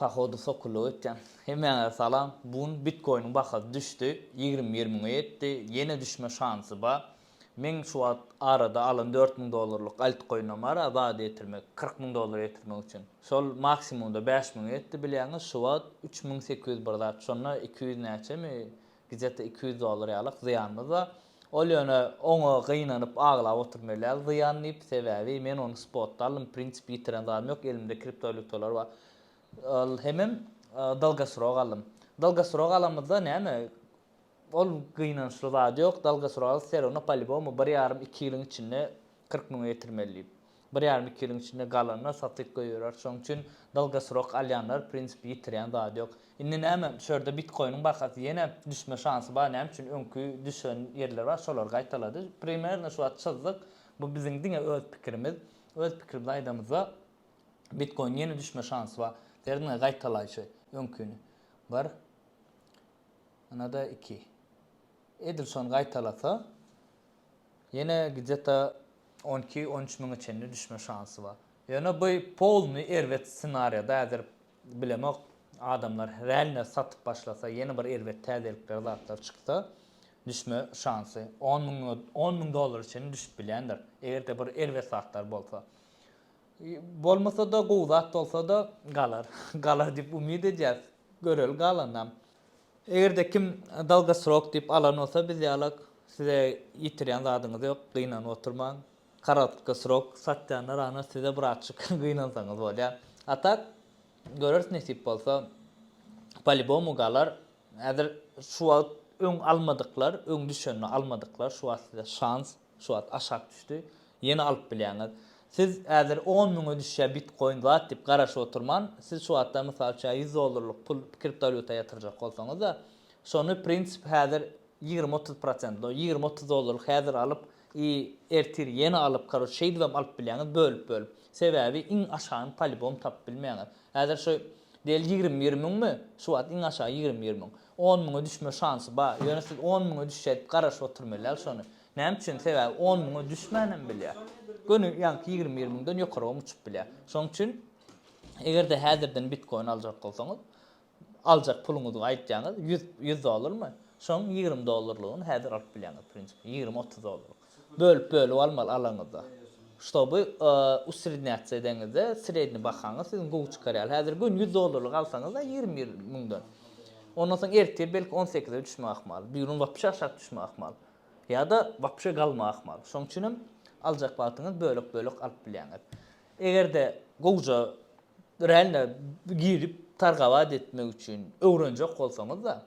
Pahodu sokulu etken. Hemen salam. Bun Bitcoin'un bakası düştü. 20-20'ye yetti. Yine düşme şansı var. Men şu arada alın $4.000 altcoin'im var. Azade yetirmek. $40.000 yetirmek için. Sol maksimumda $5.000 yetti. Bilýäňiz şu an $3.800 sonra 200 näçe mi? Gizete $200 alık ziyanımız var. Ol ýöne oňa gynanyp aglap oturmaýlar. Ziyanlyp sebäbi men onu spotda alym, prinsip ýitiren zat ýok. Elimde kriptovalyutalar var. Hemem dalgasyrok alym. Dalgasyrok alymyzda näme? Ol gynançly zat ýok. Dalgasyrok serona palibomu 1,5-2 ýylyň içinde 40.000 getirmeliyim. 1,5-2 ýylyň içinde galanyna satyp goýýar. Şoň üçin dalgasyrok alýanlar prinsipi ýitiren zat ýok. Indi näme? Şurada Bitcoin'un bakasy ýene düşme şansy bar. Näme üçin öňkü düşen ýerler bar, şolar gaýtalady. Primerna şu wagt çyzdyk. Bu biziň diňe öz pikirimiz. Öz pikirimizi aýdamyzda Bitcoin ýene düşme şansy bar. Derine gaýtalaýşy öňküni bar. Ana da 2. Edilson gaýtalasa ýene gidjeta 12-13 miň içinde düşme şansy bar. Ýöne bu polny erwet senarioda häzir bilemek adamlar rälne satyp başlasa ýene bir erwet täzelikler zatlar çyksa düşme şansy $10.000 içinde düşüp bilýändir. Egerde bir erwet zatlar bolsa. Bolmasa da gowzat bolsa da galar. Galar diýip umyt edýäs. Görel galanam. Egerde kim dalgasyrok diýip alan bolsa biz ýalak size ýitiren zadyňyz ýok, gynanyp oturmaň. Karatkasyrok satýanlar ana size bir açyk gynansaňyz bolýar. Atak görers nesip bolsa palibomu galar. Häzir şu wagt öň almadyklar, öň düşenini almadyklar, şu wagt size şans, şu wagt aşak düşdi. Ýene alyp bilýäňiz. Siz häzir 10.000 düşýär Bitcoin zat diýip garaşyp oturman, siz şu wagtda mysal üçin $100 pul kriptovalyuta ýatyrjak bolsaňyz da, şonu prinsip häzir 20-30%, $20-30 häzir alyp ertir ýene alyp karo şeýdibem alyp bilýäňiz bölüp. Sebäbi iň aşagyny palibom tap bilmeýäňiz. Häzir şu del 20-20 mi? Şu wagt iň aşağı 20-20. 10.000 düşme şansy bar. Ýöne siz 10.000 düşýär garaşyp oturmaýlar şonu. Näme üçin? Sebäbi 10.000 düşmänem bilýär. Gönü ýanky 20-20'den ýokary uçup bilýär. Şoň üçin egerde häzirden Bitcoin aljak bolsaňyz, aljak puluňyzy aýtjaňyz $100 my? Şoň $20'lygyny häzir alyp bilýäňiz prinsip. $20-30. Bölüp almaly alaňyzda. Şoby usrednyatsiýa edeňizde sredni bakaňyz siziň gowy çykarýar. Häzir gün $100 alsaňyz da 20.000'den. Ondan soň ertir belki 18'e düşme ahmal. Bir gün wapşa aşak düşme ahmal. Ya da wapşa galma ahmal. Şoň üçin aljak wagtyňyz bölük alyp bilýäňiz. Egerde gowja rälne girip targawat etmek üçin öwrenjek bolsaňyz da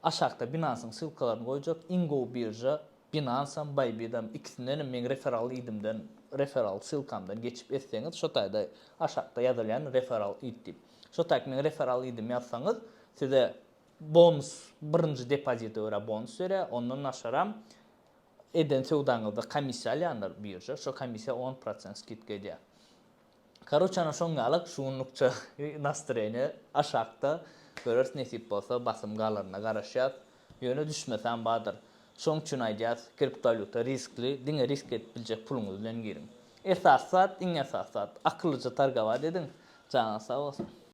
aşakda Binance'ın sylkalaryny goýjak. Ingo birja, Binance'dan Bybit'den ikisinden men referal idimden, referal sylkamdan geçip etseňiz, şo taýda aşakda ýazylýan referal id diýip. Şo taýda men referal idim ýazsaňyz, size bonus birinji depozit öre bonus öre, ondan aşaram eden sowdaňyzda komissiýa alýanlar birja, şo komissiýa 10% skitga edýär. Karoçana şoňalyk şuňlukça nastrene aşakda görers nesip bolsa basym galaryna garaşýar. Ýöne düşmesen badyr. Şoň üçin aýdýas, kriptovalyuta riskli, diňe risk edip biljek puluňyz bilen girin. Esas zat, iň esas zat, akyllyca targawat ediň. Jaňa sag bolsun.